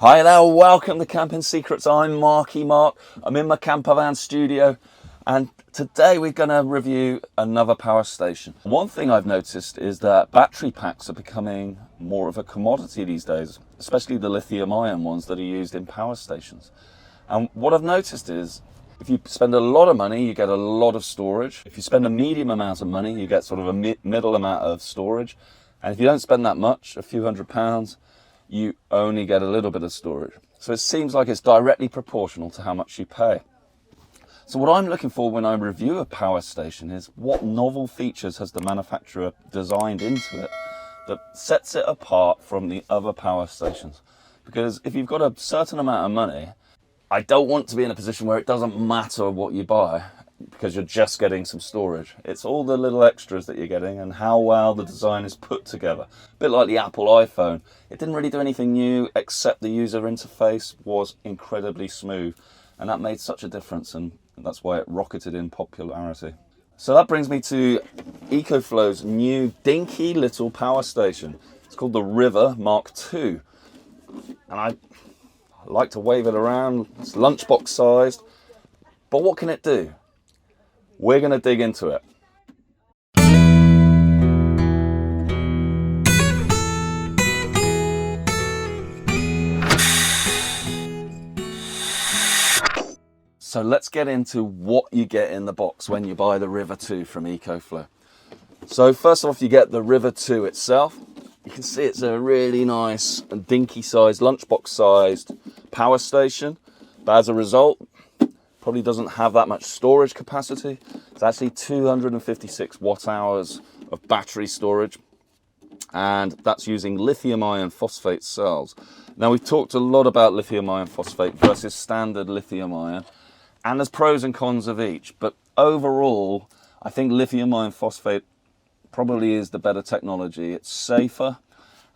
Hi there, welcome to Camping Secrets. I'm Marky Mark. I'm in my camper van studio, and today we're going to review another power station. One thing I've noticed is that battery packs are becoming more of a commodity these days, especially the lithium-ion ones that are used in power stations. And what I've noticed is if you spend a lot of money, you get a lot of storage. If you spend a medium amount of money, you get sort of a middle amount of storage. And if you don't spend that much, a few £100s, you only get a little bit of storage. So it seems like it's directly proportional to how much you pay. So what I'm looking for when I review a power station is what novel features has the manufacturer designed into it that sets it apart from the other power stations. Because if you've got a certain amount of money, I don't want to be in a position where it doesn't matter what you buy because you're just getting some storage. It's all the little extras that you're getting and how well the design is put together. A bit like the Apple iPhone. It didn't really do anything new except the user interface was incredibly smooth, and that made such a difference, and that's why it rocketed in popularity. So that brings me to EcoFlow's new dinky little power station. It's called the River Mark II, and I like to wave it around. It's lunchbox sized, but what can it do? We're going to dig into it. So let's get into what you get in the box when you buy the River 2 from EcoFlow. So first off, you get the River 2 itself. You can see it's a really nice and dinky sized, lunchbox sized power station, but as a result, probably doesn't have that much storage capacity. It's actually 256 watt hours of battery storage, and that's using lithium-ion phosphate cells. Now, we've talked a lot about lithium-ion phosphate versus standard lithium-ion, and there's pros and cons of each, but overall, I think lithium-ion phosphate probably is the better technology. It's safer,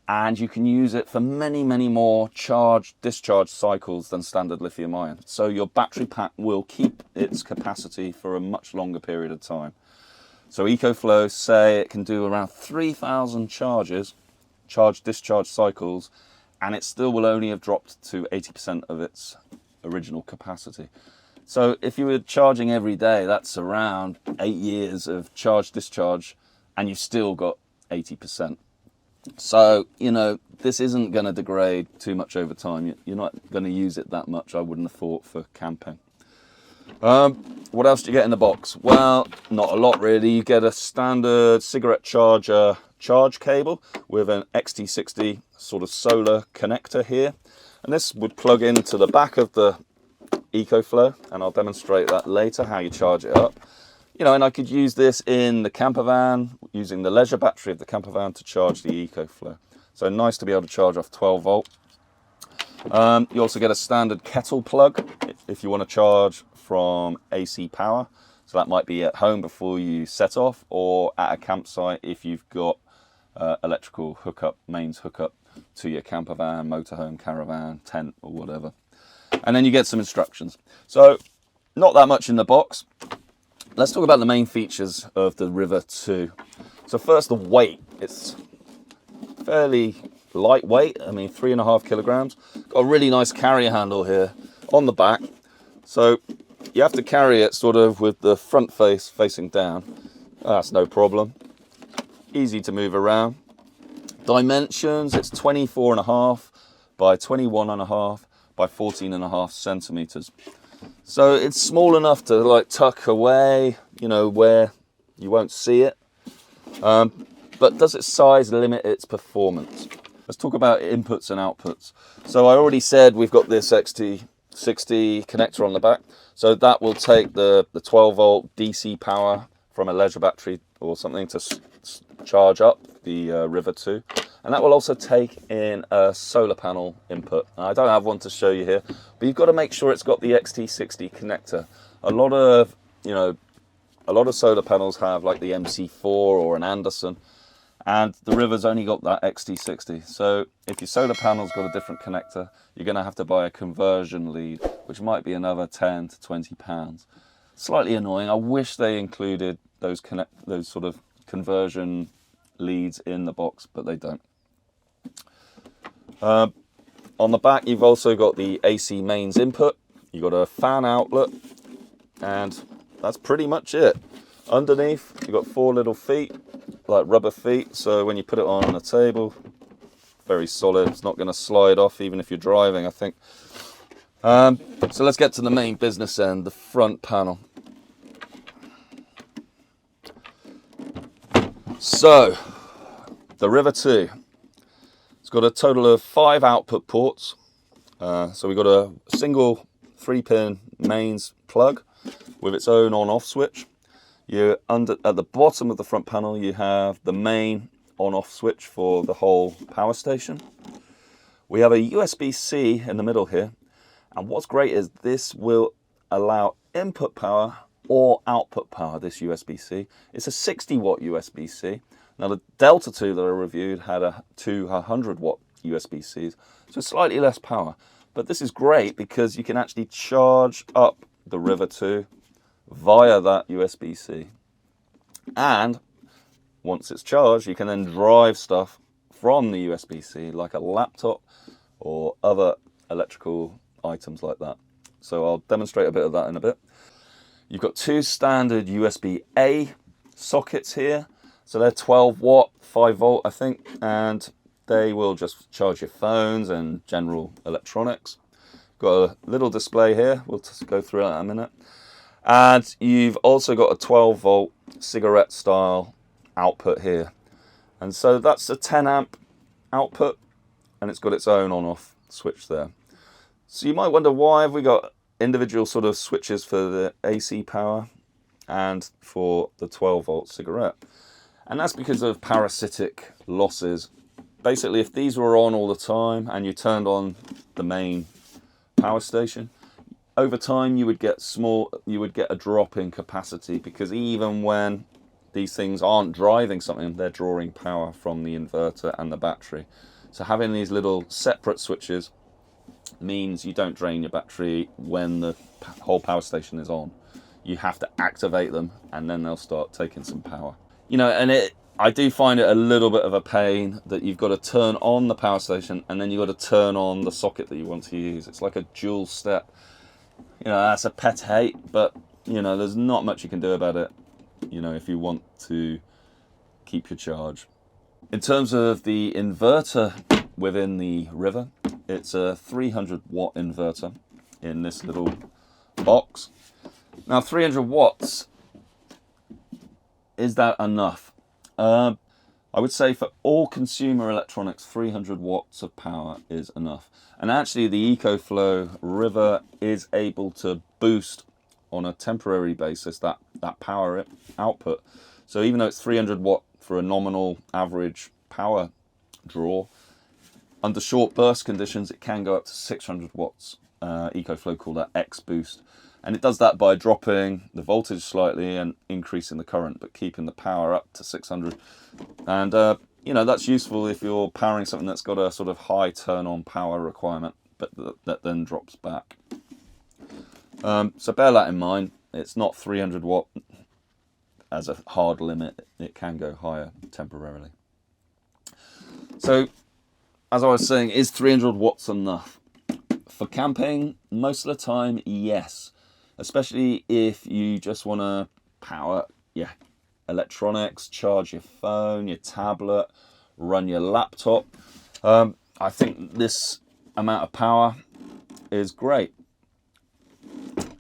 and you can use it for many, many more charge-discharge cycles than standard lithium-ion. So your battery pack will keep its capacity for a much longer period of time. So EcoFlow say it can do around 3,000 charge-discharge cycles, and it still will only have dropped to 80% of its original capacity. So if you were charging every day, that's around 8 years of charge-discharge, and you've still got 80%. So, you know, this isn't going to degrade too much over time. You're not going to use it that much, I wouldn't have thought, for camping. What else do you get in the box? Well, not a lot really. You get a standard cigarette charger charge cable with an XT60 sort of solar connector here. And this would plug into the back of the EcoFlow, and I'll demonstrate that later, how you charge it up. You know, and I could use this in the camper van, using the leisure battery of the camper van to charge the EcoFlow. So nice to be able to charge off 12 volt. You also get a standard kettle plug if you want to charge from AC power. So that might be at home before you set off, or at a campsite if you've got electrical hookup, mains hookup to your camper van, motorhome, caravan, tent, or whatever. And then you get some instructions. So not that much in the box. Let's talk about the main features of the River 2. So first, the weight. It's fairly lightweight, 3.5 kilograms. Got a really nice carrier handle here on the back. So you have to carry it sort of with the front face facing down. That's no problem. Easy to move around. Dimensions, it's 24.5 by 21.5 by 14.5 centimeters. So it's small enough to like tuck away, you know, where you won't see it. But does its size limit its performance? Let's talk about inputs and outputs. So I already said we've got this XT60 connector on the back. So that will take the 12 volt DC power from a leisure battery or something to charge up the River 2. And that will also take in a solar panel input. Now, I don't have one to show you here, but you've got to make sure it's got the XT60 connector. A lot of solar panels have like the MC4 or an Anderson, and the River's only got that XT60. So if your solar panel's got a different connector, you're going to have to buy a conversion lead, which might be another 10 to 20 pounds. Slightly annoying. I wish they included those sort of conversion leads in the box, but they don't. On the back, you've also got the AC mains input. You've got a fan outlet, and that's pretty much it. Underneath, you've got 4 little feet, like rubber feet, so when you put it on a table, very solid. It's not going to slide off even if you're driving, I think. So let's get to the main business end, the front panel. So, the River 2. It's got a total of 5 output ports. So we've got a single 3-pin mains plug with its own on-off switch. At the bottom of the front panel, you have the main on-off switch for the whole power station. We have a USB-C in the middle here, and what's great is this will allow input power or output power, this USB-C. It's a 60-watt USB-C. Now the Delta 2 that I reviewed had 2 100-watt USB-Cs, so slightly less power. But this is great because you can actually charge up the River 2 via that USB-C. And once it's charged, you can then drive stuff from the USB-C, like a laptop or other electrical items like that. So I'll demonstrate a bit of that in a bit. You've got 2 standard USB-A sockets here. So they're 12 watt, 5 volt, I think, and they will just charge your phones and general electronics. Got a little display here. We'll just go through it in a minute. And you've also got a 12 volt cigarette style output here. And so that's a 10 amp output, and it's got its own on-off switch there. So you might wonder, why have we got individual sort of switches for the AC power and for the 12 volt cigarette? And that's because of parasitic losses. Basically, if these were on all the time and you turned on the main power station, over time you would get a drop in capacity, because even when these things aren't driving something, they're drawing power from the inverter and the battery. So having these little separate switches means you don't drain your battery when the whole power station is on. You have to activate them, and then they'll start taking some power. You know, and I do find it a little bit of a pain that you've got to turn on the power station and then you've got to turn on the socket that you want to use. It's like a dual step. You know, that's a pet hate, but, you know, there's not much you can do about it, you know, if you want to keep your charge. In terms of the inverter within the River, it's a 300 watt inverter in this little box. Now, 300 watts, is that enough? I would say for all consumer electronics, 300 watts of power is enough. And actually the EcoFlow River is able to boost on a temporary basis that power output. So even though it's 300 watt for a nominal average power draw, under short burst conditions it can go up to 600 watts. EcoFlow called that X-Boost. And it does that by dropping the voltage slightly and increasing the current, but keeping the power up to 600. And, you know, that's useful if you're powering something that's got a sort of high turn-on power requirement, but that then drops back. So bear that in mind. It's not 300 watt as a hard limit. It can go higher temporarily. So, as I was saying, is 300 watts enough? For camping, most of the time, yes. Especially if you just want to power your electronics, charge your phone, your tablet, run your laptop. I think this amount of power is great.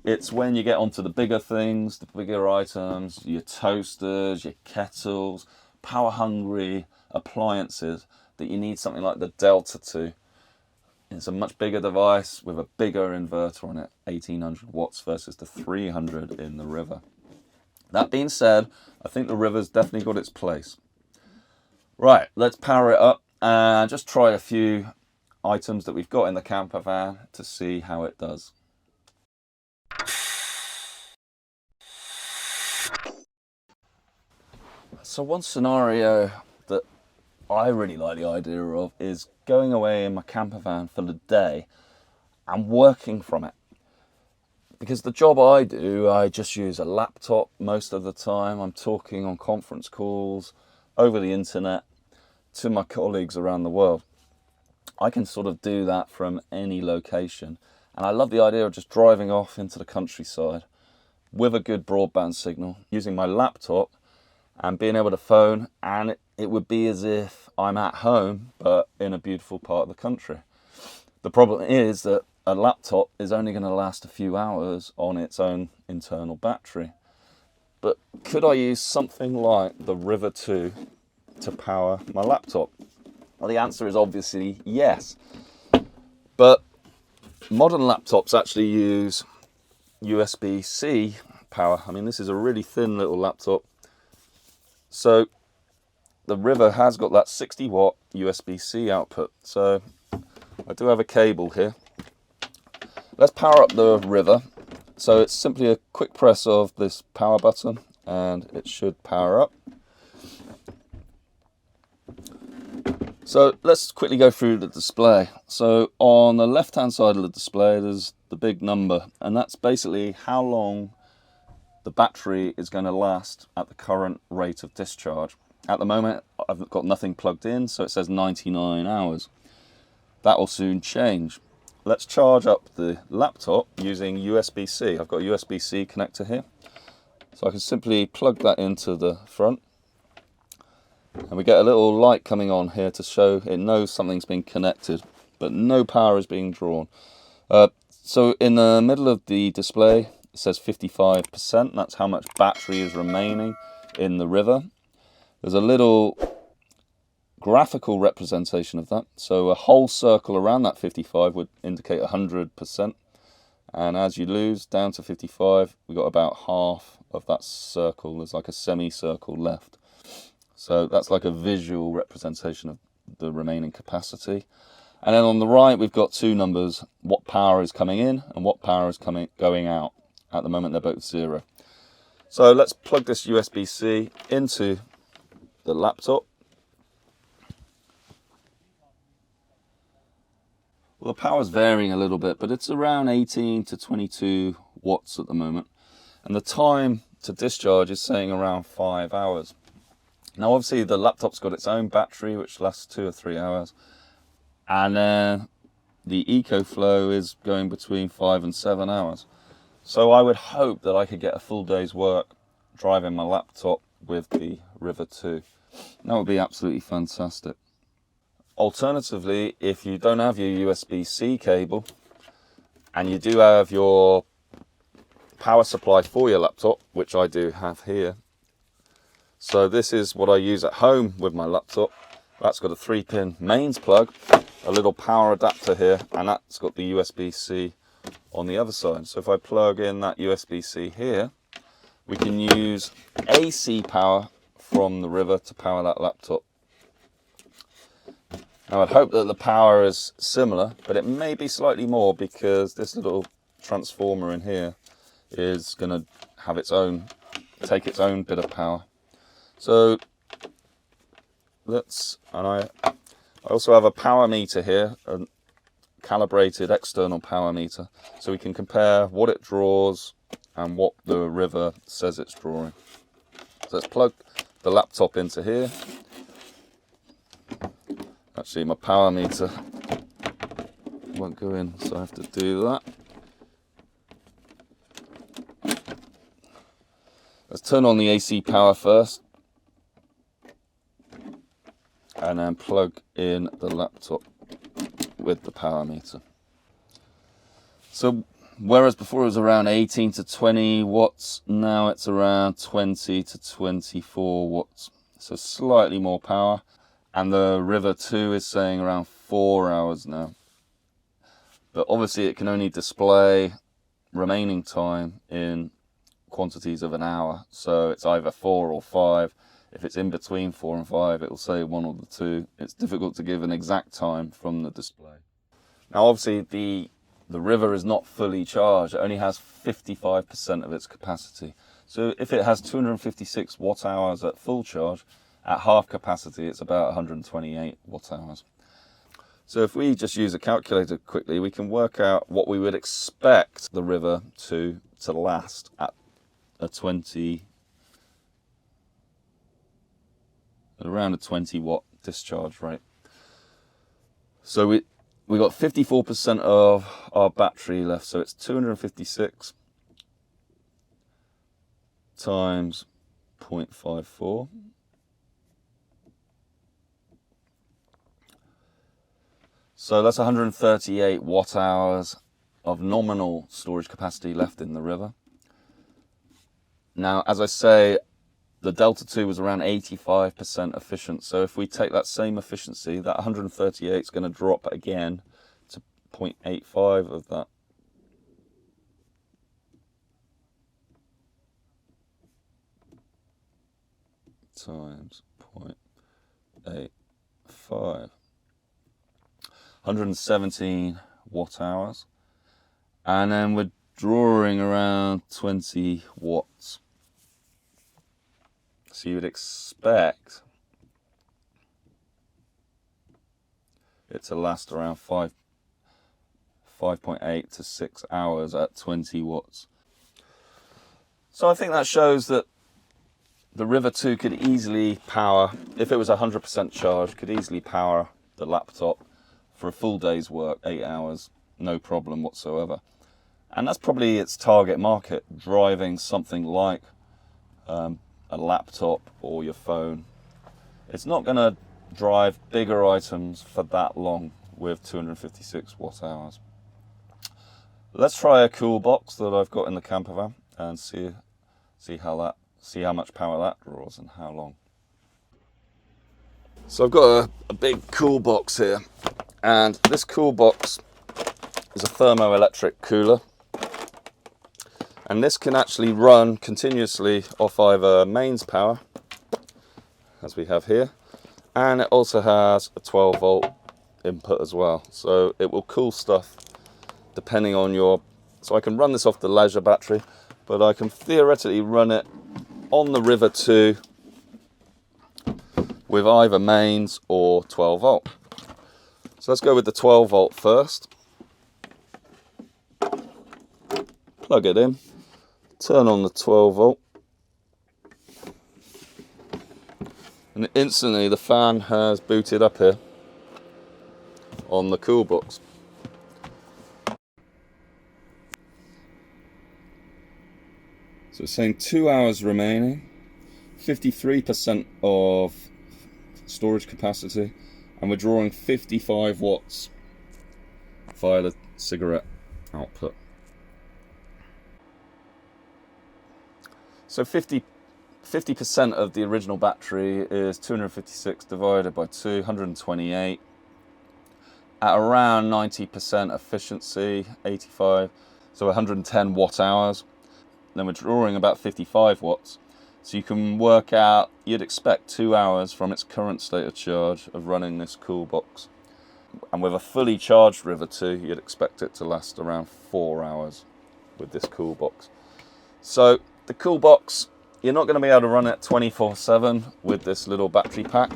It's when you get onto the bigger things, the bigger items, your toasters, your kettles, power-hungry appliances, that you need something like the Delta 2. It's a much bigger device with a bigger inverter on it, 1800 watts versus the 300 in the River. That being said, I think the River's definitely got its place. Right, let's power it up and just try a few items that we've got in the camper van to see how it does. So one scenario that I really like the idea of is going away in my camper van for the day and working from it. Because the job I do, I just use a laptop most of the time. I'm talking on conference calls, over the internet, to my colleagues around the world. I can sort of do that from any location. And I love the idea of just driving off into the countryside with a good broadband signal, using my laptop and being able to phone, and it would be as if I'm at home, but in a beautiful part of the country. The problem is that a laptop is only going to last a few hours on its own internal battery. But could I use something like the River 2 to power my laptop? Well, the answer is obviously yes. But modern laptops actually use USB-C power. I mean, this is a really thin little laptop. So the River has got that 60 watt USB-C output. So I do have a cable here. Let's power up the River. So it's simply a quick press of this power button and it should power up. So let's quickly go through the display. So on the left hand side of the display there's the big number, and that's basically how long the battery is going to last at the current rate of discharge. At the moment I've got nothing plugged in, so it says 99 hours. That will soon change. Let's charge up the laptop using USB-C. I've got a USB-C connector here. So I can simply plug that into the front. And we get a little light coming on here to show it knows something's been connected, but no power is being drawn. So in the middle of the display, it says 55%. That's how much battery is remaining in the River. There's a little graphical representation of that. So a whole circle around that 55 would indicate 100%. And as you lose down to 55, we've got about half of that circle. There's like a semicircle left. So that's like a visual representation of the remaining capacity. And then on the right, we've got two numbers, what power is coming in and what power is going out. At the moment, they're both 0. So let's plug this USB-C into the laptop. Well, the power's varying a little bit, but it's around 18 to 22 watts at the moment. And the time to discharge is saying around 5 hours. Now, obviously, the laptop's got its own battery, which lasts 2 or 3 hours. And the EcoFlow is going between 5 and 7 hours. So I would hope that I could get a full day's work driving my laptop with the River 2. That would be absolutely fantastic. Alternatively, if you don't have your USB-C cable and you do have your power supply for your laptop, which I do have here. So this is what I use at home with my laptop. That's got a 3-pin mains plug, a little power adapter here, and that's got the USB-C on the other side. So if I plug in that USB-C here, we can use AC power from the River to power that laptop. Now I'd hope that the power is similar, but it may be slightly more because this little transformer in here is going to have take its own bit of power. So I also have a power meter here, a calibrated external power meter, so we can compare what it draws and what the River says it's drawing. So let's plug the laptop into here. Actually, my power meter won't go in, so I have to do that. Let's turn on the AC power first, and then plug in the laptop with the power meter. So whereas before it was around 18 to 20 watts, now it's around 20 to 24 watts. So slightly more power. And the River 2 is saying around 4 hours now. But obviously it can only display remaining time in quantities of an hour. So it's either 4 or 5. If it's in between 4 and 5, it will say 1 or the 2. It's difficult to give an exact time from the display. Now obviously the River is not fully charged. It only has 55% of its capacity. So if it has 256 watt hours at full charge, at half capacity, it's about 128 watt hours. So if we just use a calculator quickly, we can work out what we would expect the River to last at around a 20 watt discharge rate. So we got 54% of our battery left, so it's 256 times 0.54. So that's 138 watt hours of nominal storage capacity left in the river. Now, as I say, the Delta 2 was around 85% efficient. So if we take that same efficiency, that 138 is going to drop again to 0.85 of that. Times 0.85. 117 watt hours. And then we're drawing around 20 watts. So you would expect it to last around 5.8 to 6 hours at 20 watts. So I think that shows that the River 2 could easily power, if it was 100% charged, could easily power the laptop for a full day's work, 8 hours, no problem whatsoever. And that's probably its target market, driving something like a laptop or your phone. It's not going to drive bigger items for that long with 256 watt hours. Let's try a cool box that I've got in the camper van and see how much power that draws and how long. So I've got a big cool box here, and this cool box is a thermoelectric cooler, and this can actually run continuously off either mains power, as we have here, and it also has a 12 volt input as well, so it will cool stuff depending on your, so I can run this off the leisure battery, but I can theoretically run it on the River 2 with either mains or 12 volt. So let's go with the 12 volt first. Plug it in, turn on the 12 volt, and instantly the fan has booted up here on the cool box. So it's saying 2 hours remaining, 53% of storage capacity, and we're drawing 55 watts via the cigarette output. So 50% of the original battery is 256 divided by 2, 128, at around 90% efficiency, 85, so 110 watt hours. Then we're drawing about 55 watts. So you can work out, you'd expect 2 hours from its current state of charge of running this cool box. And with a fully charged River 2, you'd expect it to last around 4 hours with this cool box. So the cool box, you're not going to be able to run it 24/7 with this little battery pack,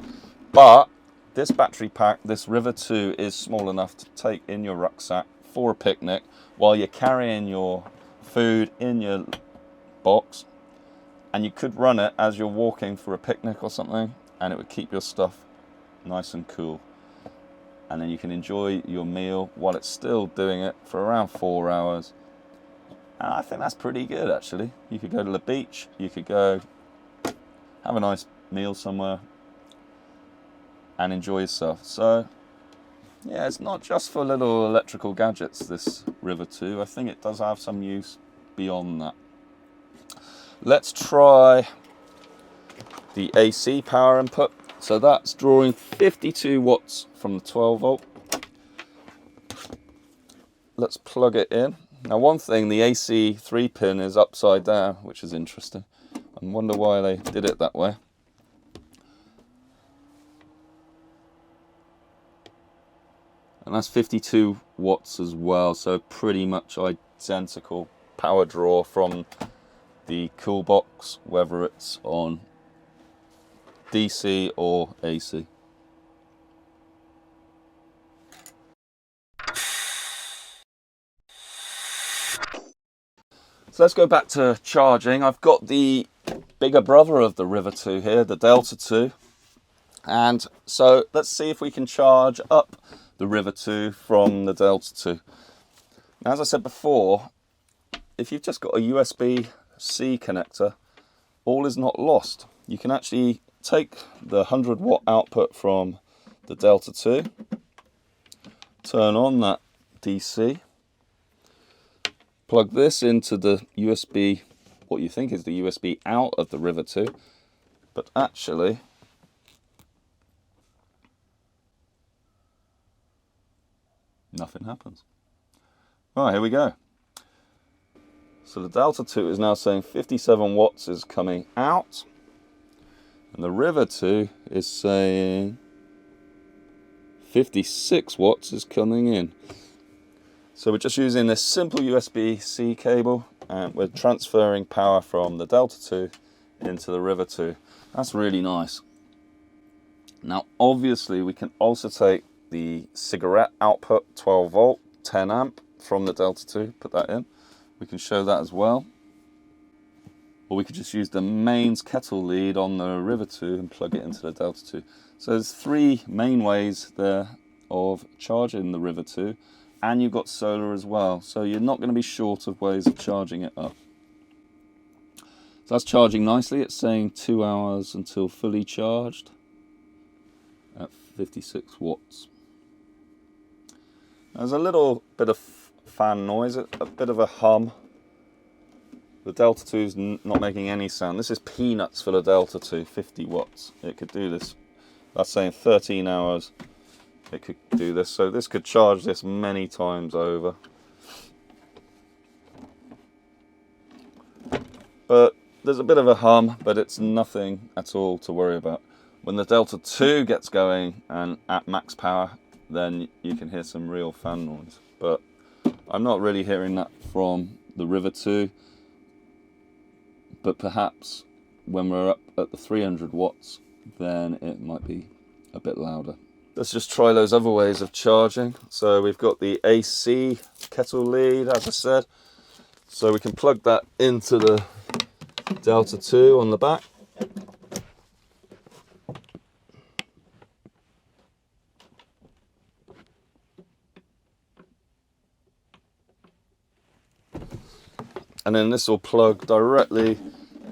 but this battery pack, this River 2, is small enough to take in your rucksack for a picnic while you're carrying your food in your box, and you could run it as you're walking for a picnic or something, and it would keep your stuff nice and cool, and then you can enjoy your meal while it's still doing it for around 4 hours. And I think that's pretty good, actually. You could go to the beach, you could go have a nice meal somewhere and enjoy yourself. So yeah, it's not just for little electrical gadgets, this River 2. I think it does have some use beyond that. Let's try the AC power input. So that's drawing 52 watts from the 12 volt. Let's plug it in. Now, one thing, the AC 3 pin is upside down, which is interesting. I wonder why they did it that way. And that's 52 watts as well, so pretty much identical power draw from the cool box, whether it's on DC or AC. So let's go back to charging. I've got the bigger brother of the River 2 here, the Delta 2. And so let's see if we can charge up the River 2 from the Delta 2. Now, as I said before, if you've just got a USB-C connector, all is not lost. You can actually take the 100 watt output from the Delta 2, turn on that DC, plug this into the USB, what you think is the USB out of the River 2, but actually nothing happens. Right, here we go. So the Delta 2 is now saying 57 watts is coming out, and the River 2 is saying 56 watts is coming in. So we're just using this simple USB-C cable, and we're transferring power from the Delta 2 into the River 2. That's really nice. Now obviously we can also take the cigarette output, 12 volt, 10 amp from the Delta 2, put that in. We can show that as well. Or we could just use the mains kettle lead on the River 2 and plug it into the Delta 2. So there's 3 main ways there of charging the River 2, and you've got solar as well. So you're not going to be short of ways of charging it up. So that's charging nicely. It's saying 2 hours until fully charged at 56 watts. There's a little bit of fan noise, a bit of a hum. The Delta 2 is not making any sound. This is peanuts for the Delta 2, 50 watts. It could do this. That's saying 13 hours it could do this. So this could charge this many times over. But there's a bit of a hum, but it's nothing at all to worry about. When the Delta 2 gets going and at max power, then you can hear some real fan noise. But I'm not really hearing that from the River 2. But perhaps when we're up at the 300 watts, then it might be a bit louder. Let's just try those other ways of charging. So we've got the AC kettle lead, as I said. So we can plug that into the Delta 2 on the back. And then this will plug directly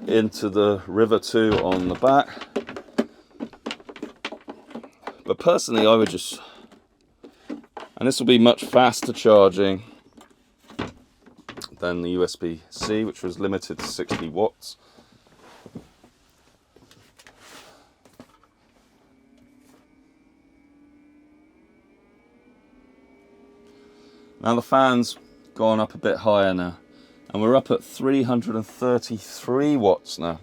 into the River 2 on the back. But personally I would just, and this will be much faster charging than the USB-C, which was limited to 60 watts. Now the fan's gone up a bit higher now, and we're up at 333 watts now.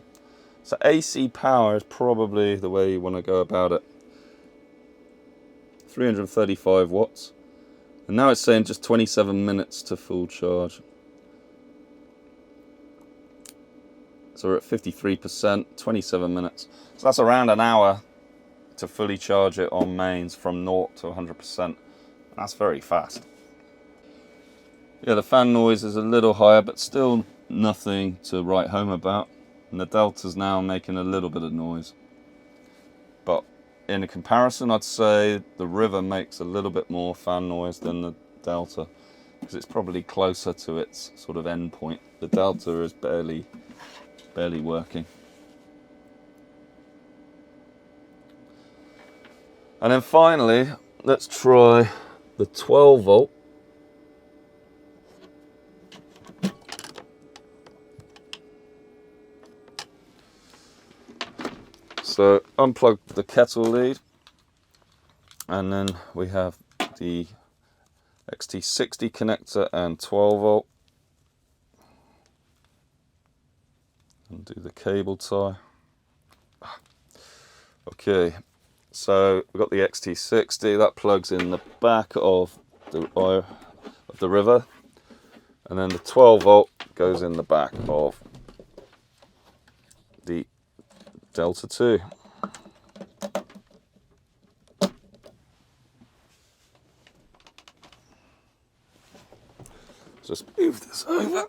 So AC power is probably the way you want to go about it. 335 watts. And now it's saying just 27 minutes to full charge. So we're at 53%, 27 minutes. So that's around an hour to fully charge it on mains from 0 to 100%. That's very fast. Yeah, the fan noise is a little higher, but still nothing to write home about. And the Delta's now making a little bit of noise. But in a comparison, I'd say the River makes a little bit more fan noise than the Delta, because it's probably closer to its sort of end point. The Delta is barely working. And then finally, let's try the 12 volt. So unplug the kettle lead, and then we have the XT60 connector and 12 volt. And do the cable tie. Okay, so we've got the XT60 that plugs in the back of the River, and then the 12 volt goes in the back of the Delta 2. Just move this over.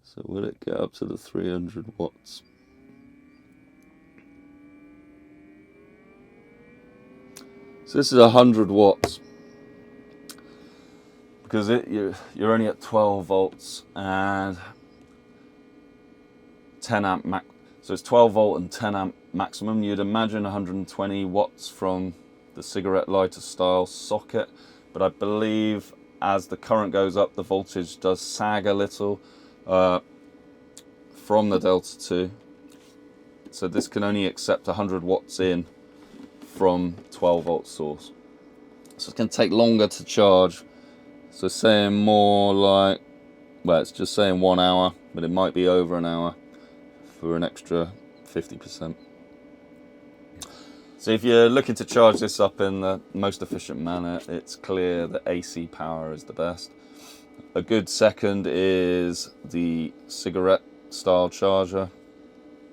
So will it get up to the 300 watts? So this is 100 watts because you're only at 12 volts and 10 amp max. So it's 12 volt and 10 amp maximum. You'd imagine 120 watts from the cigarette lighter style socket, but I believe as the current goes up, the voltage does sag a little from the Delta 2. So this can only accept 100 watts in from 12 volt source. So it's going to take longer to charge. So saying more like, well, it's just saying 1 hour, but it might be over an hour for an extra 50%. So if you're looking to charge this up in the most efficient manner, it's clear that AC power is the best. A good second is the cigarette style charger,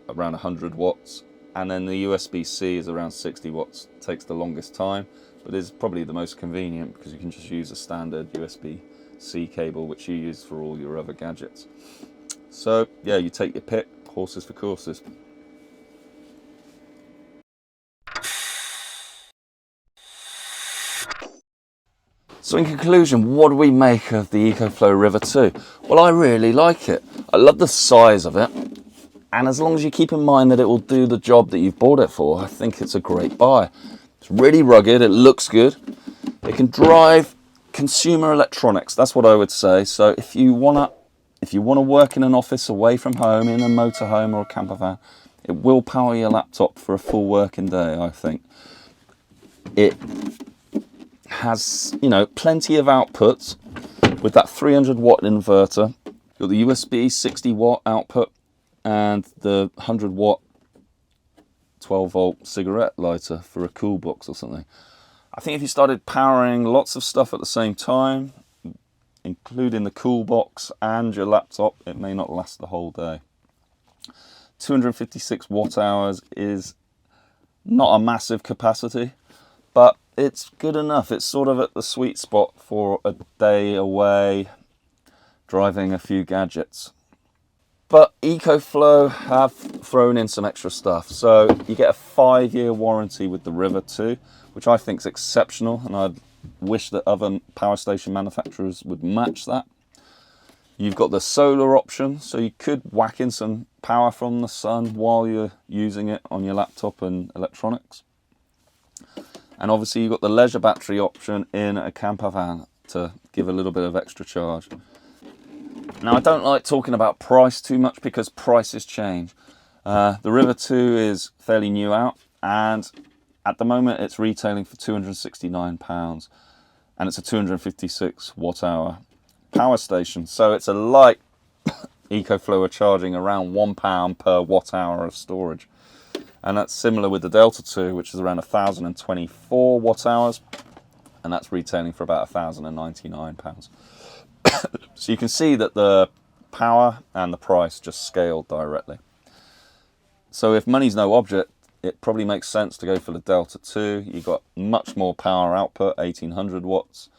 around 100 watts. And then the USB-C is around 60 watts. It takes the longest time, but is probably the most convenient because you can just use a standard USB-C cable, which you use for all your other gadgets. So yeah, you take your pick, horses for courses. So in conclusion, what do we make of the EcoFlow River 2? Well, I really like it. I love the size of it. And as long as you keep in mind that it will do the job that you've bought it for, I think it's a great buy. It's really rugged, it looks good. It can drive consumer electronics, that's what I would say. So if you wanna work in an office away from home, in a motorhome or a camper van, it will power your laptop for a full working day, I think. It has, plenty of outputs with that 300 watt inverter. You've got the USB 60 watt output and the 100 watt 12 volt cigarette lighter for a cool box or something. I think if you started powering lots of stuff at the same time, including the cool box and your laptop, it may not last the whole day. 256 watt hours is not a massive capacity, but it's good enough. It's sort of at the sweet spot for a day away driving a few gadgets. But EcoFlow have thrown in some extra stuff. So you get a 5-year warranty with the River 2, which I think is exceptional, and I wish that other power station manufacturers would match that. You've got the solar option, so you could whack in some power from the sun while you're using it on your laptop and electronics. And obviously you've got the leisure battery option in a camper van to give a little bit of extra charge. Now, I don't like talking about price too much because prices change. The River 2 is fairly new out, and at the moment it's retailing for £269, and it's a 256 watt hour power station. So it's a light EcoFlow are charging around £1 per watt hour of storage. And that's similar with the Delta 2, which is around 1,024 watt hours, and that's retailing for about £1,099. So you can see that the power and the price just scaled directly. So if money's no object, it probably makes sense to go for the Delta 2. You've got much more power output, 1,800 watts,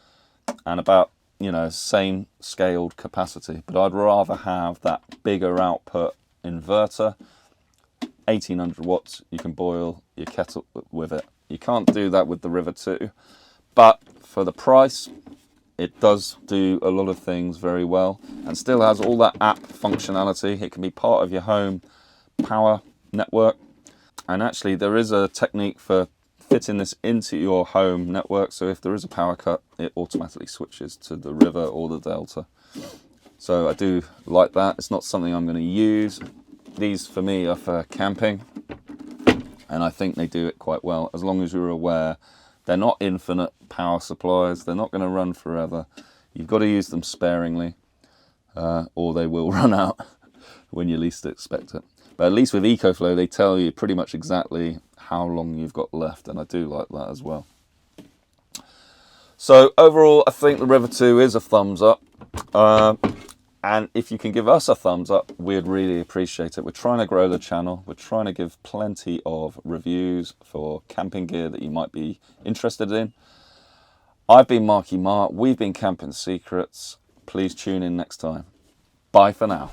and about, same scaled capacity. But I'd rather have that bigger output inverter. 1,800 watts, you can boil your kettle with it. You can't do that with the River 2, but for the price, it does do a lot of things very well and still has all that app functionality. It can be part of your home power network. And actually there is a technique for fitting this into your home network. So if there is a power cut, it automatically switches to the River or the Delta. So I do like that. It's not something I'm going to use. These for me are for camping, and I think they do it quite well, as long as you're aware they're not infinite power supplies. They're not going to run forever. You've got to use them sparingly, or they will run out when you least expect it. But at least with EcoFlow, they tell you pretty much exactly how long you've got left, and I do like that as well. So overall, I think the River 2 is a thumbs up. And if you can give us a thumbs up, we'd really appreciate it. We're trying to grow the channel. We're trying to give plenty of reviews for camping gear that you might be interested in. I've been Marky Mark. We've been Camping Secrets. Please tune in next time. Bye for now.